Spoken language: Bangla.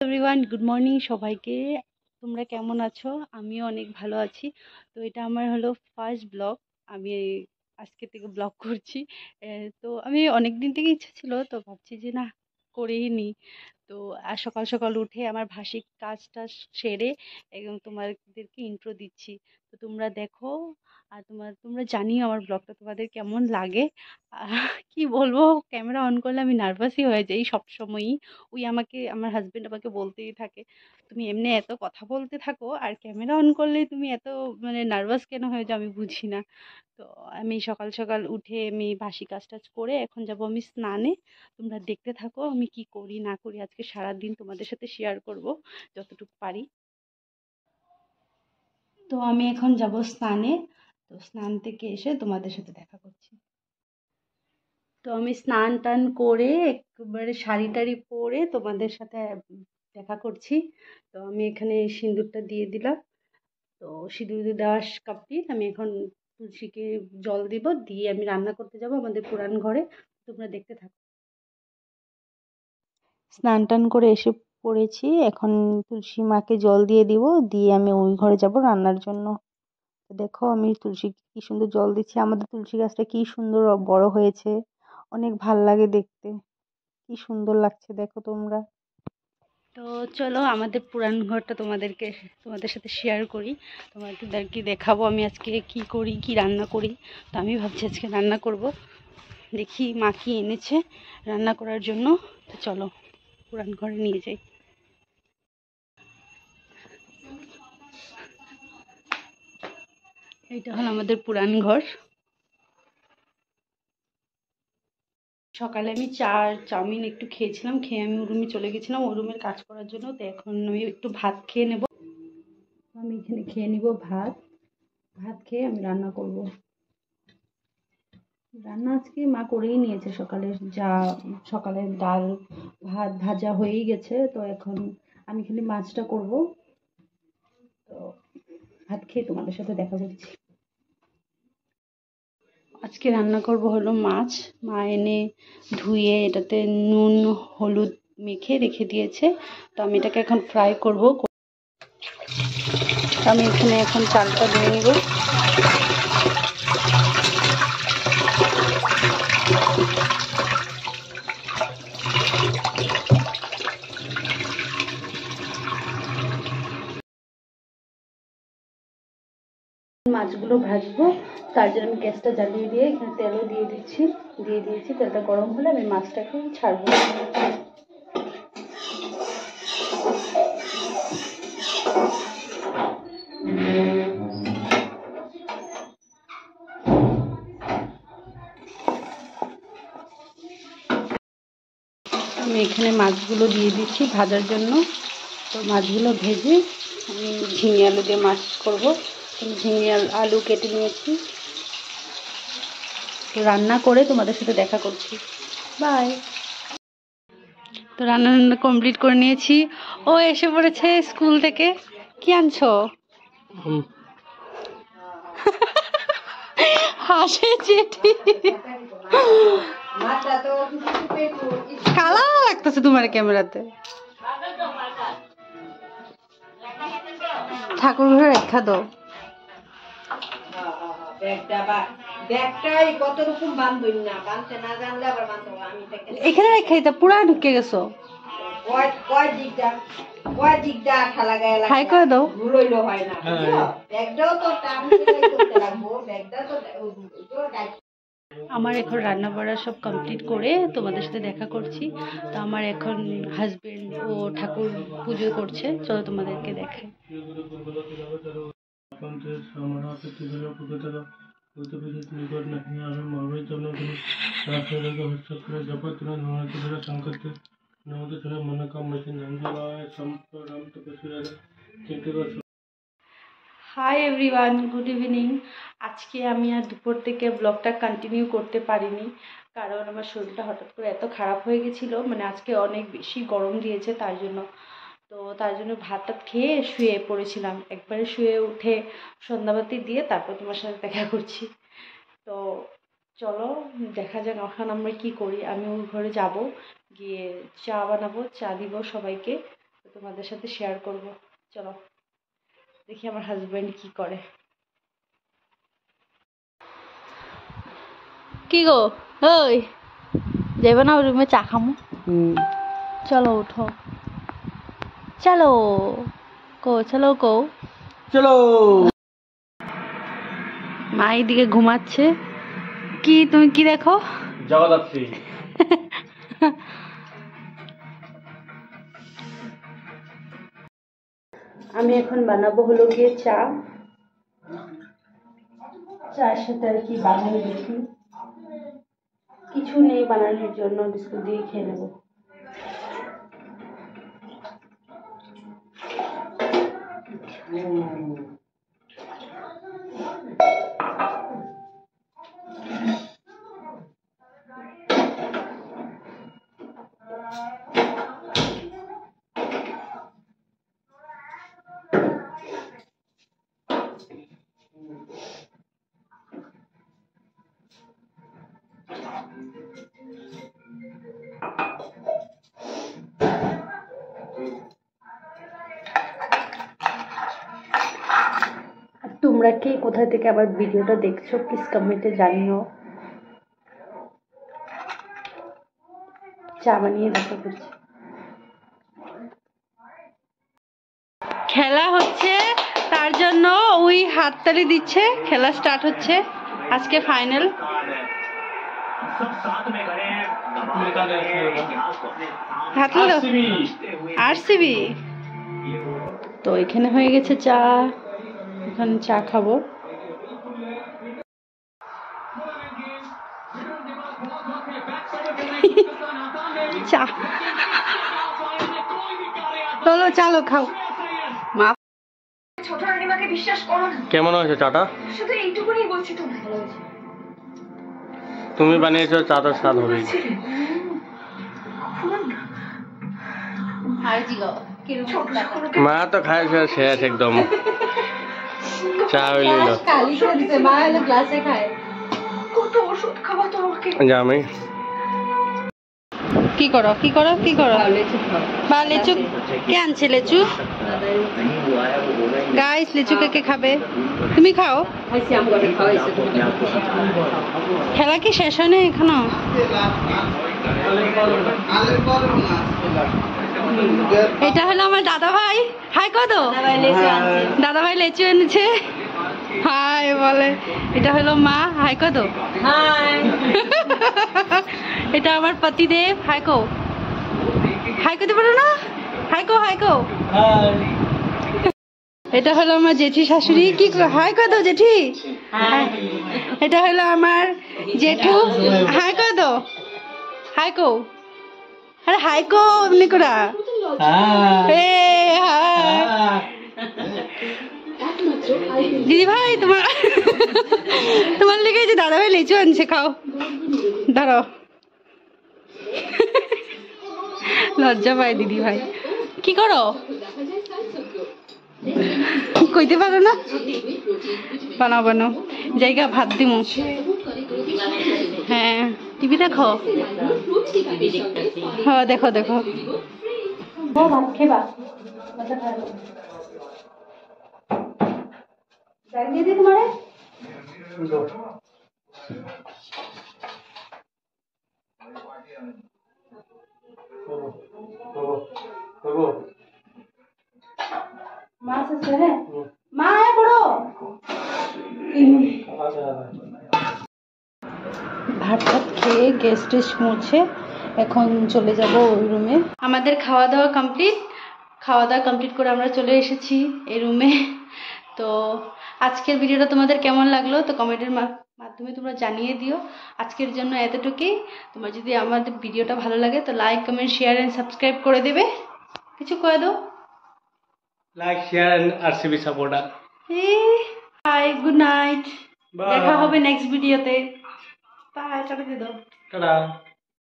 এভরিওয়ান, গুড মর্নিং সবাইকে। তোমরা কেমন আছো? আমিও অনেক ভালো আছি। তো এটা আমার হলো ফার্স্ট ব্লগ। আমি আজকে থেকে ব্লগ করছি। তো আমি অনেক দিন থেকে ইচ্ছা ছিল, তো ভাবছি যে না, করেই নিই। তো সকাল সকাল উঠে আমার ভাসিক কাজটা সেরে একদম তোমাদেরকে ইন্ট্রো দিচ্ছি। তো তোমরা দেখো, আর তোমরা জানিও আমার ব্লগটা তোমাদের কেমন লাগে। কি বলবো, ক্যামেরা অন করলে আমি নার্ভাসই হয়ে যাই সব সময়ই। আমার হাজবেন্ড আমাকে বলতেই থাকে, তুমি এমনি এত কথা বলতে থাকো আর ক্যামেরা অন করলেই তুমি এত মানে নার্ভাস কেন হয়ে যাও, আমি বুঝি না। তো আমি সকাল সকাল উঠে আমি বাসি কাজ টাজ করে এখন যাব আমি স্নানে। তোমরা দেখতে থাকো আমি কি করি না করি, আজকে সারাদিন তোমাদের সাথে শেয়ার করব যতটুকু পারি। তো আমি এখন যাব স্নানে। তো স্নান থেকে এসে তোমাদের সাথে দেখা করছি। তো আমি স্নান টান করে একেবারে শাড়ি টাড়ি পরে তোমাদের সাথে দেখা করছি। তো আমি এখানে সিঁদুরটা দিয়ে দিলাম। তো সিঁদুর দেওয়া কমপ্লিট। আমি এখন তুলসীকে জল দিব, দিয়ে আমি রান্না করতে যাব আমাদের পুরান ঘরে। তোমরা দেখতে থাকো। স্নান টান করে এসে পড়েছি, এখন তুলসী মাকে জল দিয়ে দিব, দিয়ে আমি ওই ঘরে যাব রান্নার জন্য। তো দেখো আমি তুলসী কি সুন্দর জল দিচ্ছি, আমাদের তুলসী গাছটা কি সুন্দর বড় হয়েছে, অনেক ভাল লাগে দেখতে, কি সুন্দর লাগছে দেখো তোমরা। তো চলো আমাদের পুরান ঘরটা তোমাদের সাথে শেয়ার করি। তোমাদেরকে দেখাবো আমি আজকে কি করি, কি রান্না করি। তো আমি ভাবছি আজকে রান্না করব, দেখি মা কি এনেছে রান্না করার জন্য। তো চলো পুরান ঘরে নিয়ে যাই। এইটা হলো আমাদের পুরান ঘর। সকালে আমি চাউমিন একটু খেয়েছিলাম, খেয়ে আমি রুমে চলে গেছিলাম ওই রুমের কাজ করার জন্য। তো এখন আমি একটু ভাত খেয়ে নেব। আমি এখানে খেয়ে নিব ভাত। ভাত খেয়ে আমি রান্না করব। রান্না আজকে মা করেই নিয়েছে সকালে, যা সকালে ডাল ভাত ভাজা হয়েই গেছে। তো এখন আমি খালি মাছটা করব। তো ভাত খেয়ে তোমাদের সাথে দেখা করছি। আজকে রান্না করব হলো মাছ। মা এনে ধুয়ে এটাতে নুন হলুদ মেখে রেখে দিয়েছে। তো আমি এটাকে এখন ফ্রাই করব। আমি এখানে এখন চালটা ধুয়ে নেব। মাছগুলো ভাজবো, তার জন্য আমি গ্যাসটা জ্বালিয়ে দিয়ে এখানে তেলও দিয়ে দিয়েছি। তেলটা গরম হলে আমি মাছটাকে ছাড়বো। আমি এখানে মাছগুলো দিয়ে দিচ্ছি ভাজার জন্য। তো মাছগুলো ভেজে আমি ঝিঙে আলু দিয়ে মাছ করবো। আমি ঝিঙে আলু কেটে নিয়েছি। তো রান্না করে তোমাদের সাথে দেখা করছি। বাই। তো রান্না কমপ্লিট করে নিয়েছি। ও এসে পড়েছে স্কুল থেকে। কি আনছো? হাসে জেঠি, কালা লাগতেছে তোমার ক্যামেরাতে। ঠাকুর ঘরে রেখা দাও। এখানে রেখাই তা পুরা ঢুকে গেছো। হাই করে দাও। আমার এখন রান্না বাড়া সব কমপ্লিট করে তোমাদের সাথে দেখা করছি। তো আমার এখন হাজবেন্ড ও ঠাকুর পুজো করছে, চলো তোমাদেরকে দেখাই। Hi everyone, good evening. আজকে আমি আর দুপুর থেকে ব্লগটা কন্টিনিউ করতে পারিনি, কারণ আমার শরীরটা হঠাৎ করে এত খারাপ হয়ে গেছিলো, মানে আজকে অনেক বেশি গরম দিয়েছে তার জন্য। তো তার জন্য ভাত টাত খেয়ে শুয়ে পড়েছিলাম, একবারে শুয়ে উঠে সন্ধ্যাবাতি দিয়ে তারপর তোমার সাথে দেখা করছি। তো চলো দেখা যাক এখন আমরা কি করি। আমি ওই ঘরে যাব, গিয়ে চা বানাবো, চা দিব সবাইকে। তোমাদের সাথে শেয়ার করব। চলো দেখি আমার হাজবেন্ড কি করে। কি গো, ওই যাবে না রুমে চা খামো? চলো উঠো, চলো চলো চলো। মা এইদিকে ঘুমাচ্ছে। কি তুমি কি দেখো? জগদ্ধাত্রী। আমি এখন বানাবো হলো গিয়ে চা। চার সাথে আর কি বানাবো দেখি, কিছু নেই বানানোর জন্য, বিস্কুট দিয়ে খেয়ে নেবো। তোমরা কে কোথা থেকে আবার ভিডিওটা দেখছো প্লিজ কমেন্টে জানিও। চা বানিয়ে দেখা করছি। খেলা হচ্ছে তার জন্য ওই হাততালি দিচ্ছে, খেলা স্টার্ট হচ্ছে। আজকে ফাইনাল। আরসিবি। তো এখানে হয়ে গেছে চা, এখন চা খাবো। চা চলো চালো খাও। মা ছোট রানীমাকে বিশ্বাস করো না। কেমন হয়েছে চাটা? শুধু এইটুকুনি বলছি তো ভালো হয়েছে। তুমি বানিয়েছো, চাটার স্বাদ হবেই। মা তো খাইছে শেষ একদম। চা হইল কত ওষুধ খাওয়া তোমাকে। আমি কি করো কি করো কি করো? বা লেচু কে আনছে? লেচু গাইস, লিচু কে কে খাবে? তুমি খাও। খেলা কি শেষ হয় না এখনো? এটা হলো আমার দাদা ভাই। হাই কত দাদা ভাই লেচু এনেছে। হাই বলে। এটা হলো মা। হাই কত। এটা আমার পতিদেব। হাই কো, হাই করতে পারো না? হাই কো হাই কো। এটা হলো আমার জেঠি শাশুড়ি। কি হাই কত জেঠি? এটা হলো আমার জেঠু। হাই কত, হাই কো। আরে হাই কো এমনি করা। দিদি ভাই তোমার তোমার লেগে যে দাদা ভাই লিচু আনছে, খাও। দাঁড়াও, লজ্জা পায় দিদি ভাই। কি করো? কইতে পারো না? বানাও বানাও, জায়গা ভাত দিমু। হ্যাঁ টিভি দেখো। হ্যাঁ দেখো দেখো। ভাত খেবা? দিদি তোমারে মাছ আছে। হ্যাঁ মা পড়ো। ভাত ভাত খেয়ে গ্যাস টেস মুছে এখন চলে যাব ওই রুমে। আমাদের খাওয়া দাওয়া কমপ্লিট। খাওয়া দাওয়া কমপ্লিট করে আমরা চলে এসেছি এই রুমে। তো আজকের ভিডিওটা তোমাদের কেমন লাগলো তো কমেন্টের মাধ্যমে তোমরা জানিয়ে দিও। আজকের জন্য এতটুকুই। তোমার যদি আমাদের ভিডিওটা ভালো লাগে তো like comment share and subscribe করে দেবে। কিছু কয়ে দাও। Like share and RCB supporter. Bye, good night. দেখা হবে নেক্সট ভিডিওতে। বাই, টাটা দিয়ে দাও। টাটা।